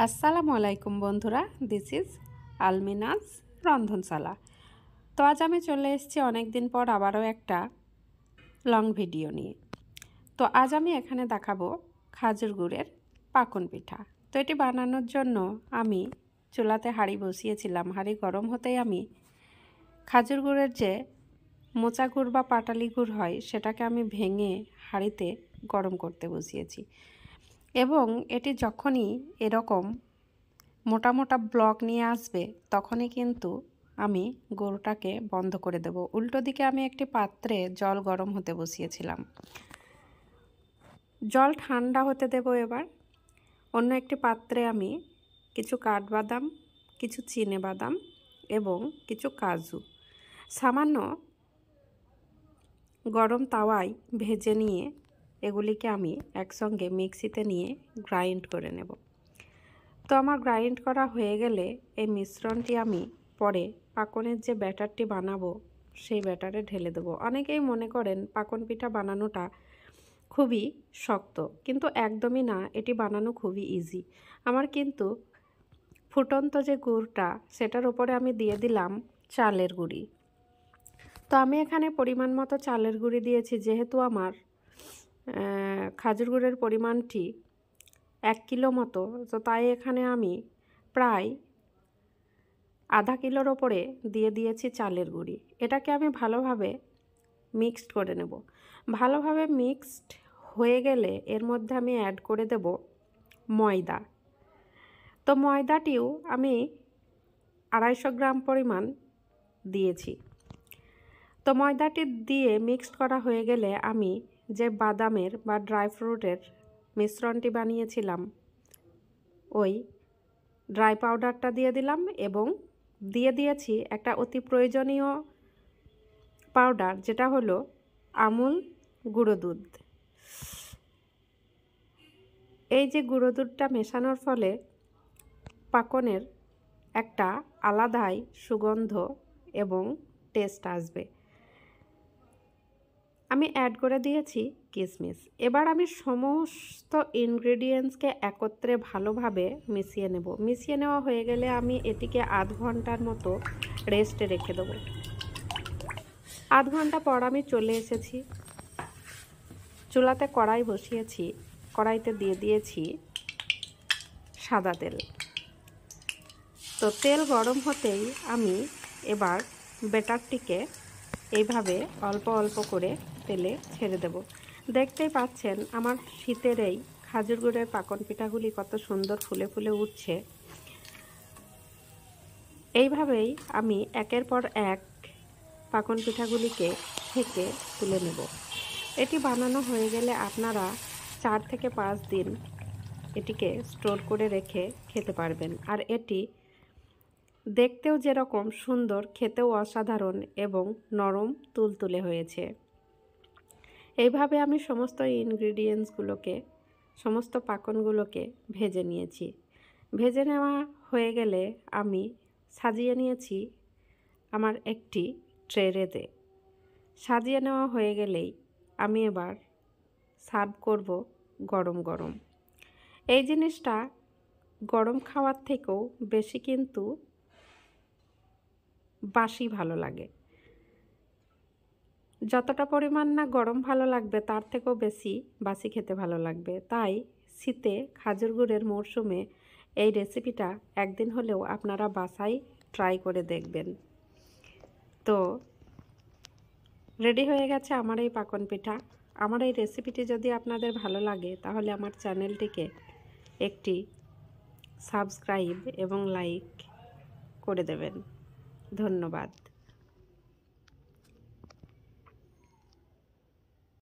আসসালামু আলাইকুম বন্ধুরা, দিস ইজ আলমিনাজ রন্ধনশালা। তো আজ আমি চলে এসেছি অনেক দিন পর আবারও একটা লং ভিডিও নিয়ে। তো আজ আমি এখানে দেখাবো খাজুর গুড়ের পাকন পিঠা। তো এটি বানানোর জন্য আমি চুলাতে হাঁড়ি বসিয়েছিলাম। হাঁড়ি গরম হতেই আমি খাজুর গুড়ের যে মোচা গুড় বা পাটালি গুড় হয় সেটাকে আমি ভেঙে হাঁড়িতে গরম করতে বসিয়েছি, এবং এটি যখনই এরকম মোটা মোটা ব্লক নিয়ে আসবে তখনই কিন্তু আমি গুঁড়োটাকে বন্ধ করে দেব। উল্টো দিকে আমি একটি পাত্রে জল গরম হতে বসিয়েছিলাম। জল ঠান্ডা হতে দেব। এবার অন্য একটি পাত্রে আমি কিছু কাঠবাদাম, কিছু চিনেবাদাম এবং কিছু কাজু সামান্য গরম তাওয়ায় ভেজে নিয়ে এগুলিকে আমি একসঙ্গে মিক্সিতে নিয়ে গ্রাইন্ড করে নেব। তো আমার গ্রাইন্ড করা হয়ে গেলে এই মিশ্রণটি আমি পরে পাকনের যে ব্যাটারটি বানাবো সেই ব্যাটারে ঢেলে দেবো। অনেকেই মনে করেন পাকন পিঠা বানানোটা খুবই শক্ত, কিন্তু একদমই না, এটি বানানো খুবই ইজি। আমার কিন্তু ফুটন্ত যে গুড়টা সেটার উপরে আমি দিয়ে দিলাম চালের গুঁড়ি। তো আমি এখানে পরিমাণ মতো চালের গুঁড়ি দিয়েছি, যেহেতু আমার খাজুর গুড়ের পরিমাণটি 1 কিলো মতো, তো তাই এখানে আমি প্রায় আধা কিলোর ওপরে দিয়ে দিয়েছি চালের গুঁড়ি। এটাকে আমি ভালোভাবে মিক্সড করে নেব। ভালোভাবে মিক্সড হয়ে গেলে এর মধ্যে আমি অ্যাড করে দেব ময়দা। তো ময়দাটিও আমি 250 গ্রাম পরিমাণ দিয়েছি। তো ময়দাটি দিয়ে মিক্সড করা হয়ে গেলে আমি যে বাদামের বা ড্রাই ফ্রুটের মিশ্রণটি বানিয়েছিলাম ওই ড্রাই পাউডারটা দিয়ে দিলাম, এবং দিয়ে দিয়েছি একটা অতি প্রয়োজনীয় পাউডার, যেটা হলো আমুল গুঁড়ো দুধ। এই যে গুঁড়ো দুধটা মেশানোর ফলে পাকনের একটা আলাদাই সুগন্ধ এবং টেস্ট আসবে। আমি অ্যাড করে দিয়েছি কিশমিশ। এবার আমি সমস্ত ইনগ্রেডিয়েন্টসকে একত্রে ভালোভাবে মিশিয়ে নেব। মিশিয়ে নেওয়া হয়ে গেলে আমি এটিকে আধ ঘন্টার মতো রেস্টে রেখে দেবো। আধ ঘন্টা পর আমি চলে এসেছি, চুলাতে কড়াই বসিয়েছি। কড়াইতে দিয়ে দিয়েছি সাদা তেল। তো তেল গরম হতেই আমি এবার ব্যাটারটিকে এইভাবে অল্প অল্প করে তেলে ছেড়ে দেব। দেখতেই পাচ্ছেন আমার শীতের এই খাজুর গুড়ের পাকন পিঠাগুলি কত সুন্দর ফুলে ফুলে উঠছে। এইভাবেই আমি একের পর এক পাকন পিঠাগুলিকে ছেঁকে তুলে নেব। এটি বানানো হয়ে গেলে আপনারা 4 থেকে 5 দিন এটিকে স্টোর করে রেখে খেতে পারবেন। আর এটি দেখতেও যেরকম সুন্দর, খেতেও অসাধারণ এবং নরম তুলতুলে হয়েছে। এইভাবে আমি সমস্ত ইনগ্রিডিয়েন্টসগুলোকে, সমস্ত পাকনগুলোকে ভেজে নিয়েছি। ভেজে নেওয়া হয়ে গেলে আমি সাজিয়ে নিয়েছি আমার একটি ট্রেতে। সাজিয়ে নেওয়া হয়ে গেলেই আমি এবার সার্ভ করব গরম গরম। এই জিনিসটা গরম খাওয়ার থেকেও বেশি কিন্তু বাসি ভালো লাগে। যতটা পরিমাণ না গরম ভালো লাগবে তার থেকেও বেশি বাসি খেতে ভালো লাগবে। তাই শীতে খাজুর গুড়ের মরশুমে এই রেসিপিটা একদিন হলেও আপনারা বাসায় ট্রাই করে দেখবেন। তো রেডি হয়ে গেছে আমার এই পাকন পিঠা। আমার এই রেসিপিটি যদি আপনাদের ভালো লাগে তাহলে আমার চ্যানেলটিকে একটি সাবস্ক্রাইব এবং লাইক করে দেবেন। ধন্যবাদ।